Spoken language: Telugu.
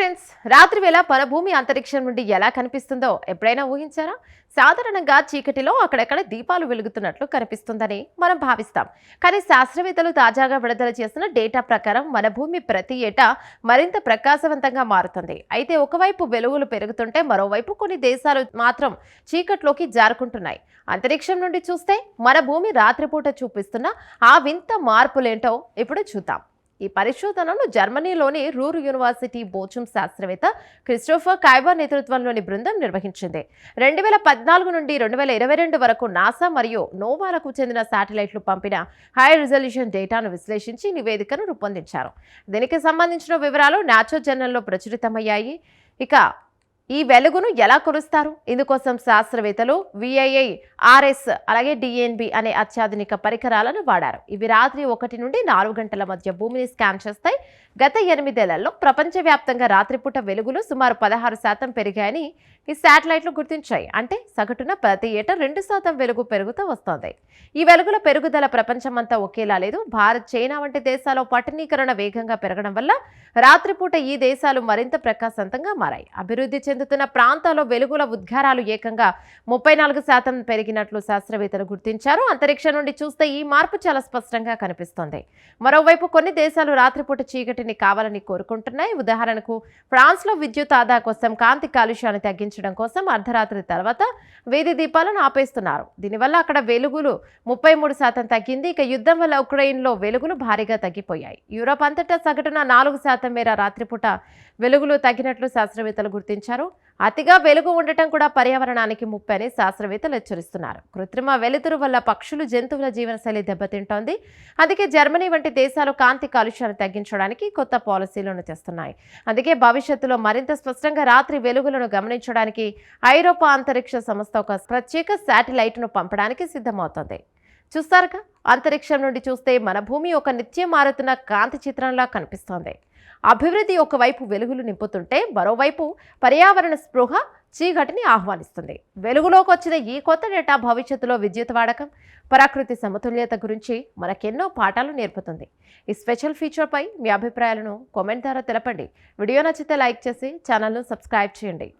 ఫ్రెండ్స్, రాత్రి వేళ మన భూమి అంతరిక్షం నుండి ఎలా కనిపిస్తుందో ఎప్పుడైనా ఊహించారా? సాధారణంగా చీకటిలో అక్కడక్కడ దీపాలు వెలుగుతున్నట్లు కనిపిస్తుందని మనం భావిస్తాం. కానీ శాస్త్రవేత్తలు తాజాగా విడుదల చేసిన డేటా ప్రకారం మన భూమి ప్రతి ఏటా మరింత ప్రకాశవంతంగా మారుతుంది. అయితే ఒకవైపు వెలుగులు పెరుగుతుంటే మరోవైపు కొన్ని దేశాలు మాత్రం చీకట్లోకి జారుకుంటున్నాయి. అంతరిక్షం నుండి చూస్తే మన భూమి రాత్రిపూట చూపిస్తున్న ఆ వింత మార్పులేంటో ఇప్పుడు చూద్దాం. ఈ పరిశోధనను జర్మనీలోని రూర్ యూనివర్సిటీ బోచుం శాస్త్రవేత్త క్రిస్టోఫర్ కైబర్ నేతృత్వంలోని బృందం నిర్వహించింది. 2014 నుండి 2022 వరకు నాసా మరియు నోవాలకు చెందిన శాటిలైట్లు పంపిన హై రిజల్యూషన్ డేటాను విశ్లేషించి నివేదికను రూపొందించారు. దీనికి సంబంధించిన వివరాలు నేచర్ జర్నల్లో ప్రచురితమయ్యాయి. ఇక ఈ వెలుగును ఎలా కొలుస్తారు? ఇందుకోసం శాస్త్రవేత్తలు VIIRS అలాగే DNB అనే అత్యాధునిక పరికరాలను వాడారు. ఇవి రాత్రి 1 నుండి 4 గంటల మధ్య భూమిని స్కాన్ చేస్తాయి. గత 8 ఏళ్లలో ప్రపంచవ్యాప్తంగా రాత్రిపూట వెలుగులు సుమారు 16% పెరిగాయని ఈ శాటిలైట్లు గుర్తించాయి. అంటే సగటున ప్రతి ఏటా 2% వెలుగు పెరుగుతూ వస్తోంది. ఈ వెలుగుల పెరుగుదల ప్రపంచమంతా ఒకేలా లేదు. భారత్, చైనా వంటి దేశాల్లో పట్టణీకరణ వేగంగా పెరగడం వల్ల రాత్రిపూట ఈ దేశాలు మరింత ప్రకాశవంతంగా మారాయి. అభివృద్ధి చెందుతున్న ప్రాంతాల్లో వెలుగుల ఉద్గారాలు ఏకంగా 34% పెరిగినట్లు శాస్త్రవేత్తలు గుర్తించారు. అంతరిక్షం నుండి చూస్తే ఈ మార్పు చాలా స్పష్టంగా కనిపిస్తోంది. మరోవైపు కొన్ని దేశాలు రాత్రిపూట చీకటిని కావాలని కోరుకుంటున్నాయి. ఉదాహరణకు ఫ్రాన్స్లో విద్యుత్ ఆదా కోసం, కాంతి కాలుష్యాన్ని తగ్గించడం కోసం అర్ధరాత్రి తర్వాత వీధి దీపాలను ఆపేస్తున్నారు. దీనివల్ల అక్కడ వెలుగులు 33% తగ్గింది. ఇక యుద్ధం వల్ల ఉక్రెయిన్లో వెలుగులు భారీగా తగ్గిపోయాయి. యూరోప్ అంతటా సగటున 4% మేర రాత్రిపూట వెలుగులు తగ్గినట్లు శాస్త్రవేత్తలు గుర్తించారు. అతిగా వెలుగు ఉండటం కూడా పర్యావరణానికి ముప్పు అని శాస్త్రవేత్తలు హెచ్చరిస్తున్నారు. కృత్రిమ వెలుతురు వల్ల పక్షులు, జంతువుల జీవనశైలి దెబ్బతింటోంది. అందుకే జర్మనీ వంటి దేశాలు కాంతి కాలుష్యాన్ని తగ్గించడానికి కొత్త పాలసీలను తెస్తున్నాయి. అందుకే భవిష్యత్తులో మరింత స్పష్టంగా రాత్రి వెలుగులను గమనించడానికి ఐరోపా అంతరిక్ష సంస్థ ఒక ప్రత్యేక శాటిలైట్ను పంపడానికి సిద్ధమవుతోంది. చూస్తారుగా, అంతరిక్షం నుండి చూస్తే మన భూమి ఒక నిత్యం మారుతున్న కాంతి చిత్రంలా కనిపిస్తోంది. అభివృద్ధి ఒకవైపు వెలుగులు నింపుతుంటే మరోవైపు పర్యావరణ స్పృహ చీకటిని ఆహ్వానిస్తుంది. వెలుగులోకి వచ్చిన ఈ కొత్త డేటా భవిష్యత్తులో విద్యుత్ వాడకం, ప్రకృతి సమతుల్యత గురించి మనకెన్నో పాఠాలు నేర్పుతుంది. ఈ స్పెషల్ ఫీచర్పై మీ అభిప్రాయాలను కామెంట్ ద్వారా తెలపండి. వీడియో నచ్చితే లైక్ చేసి ఛానల్ను సబ్స్క్రైబ్ చేయండి.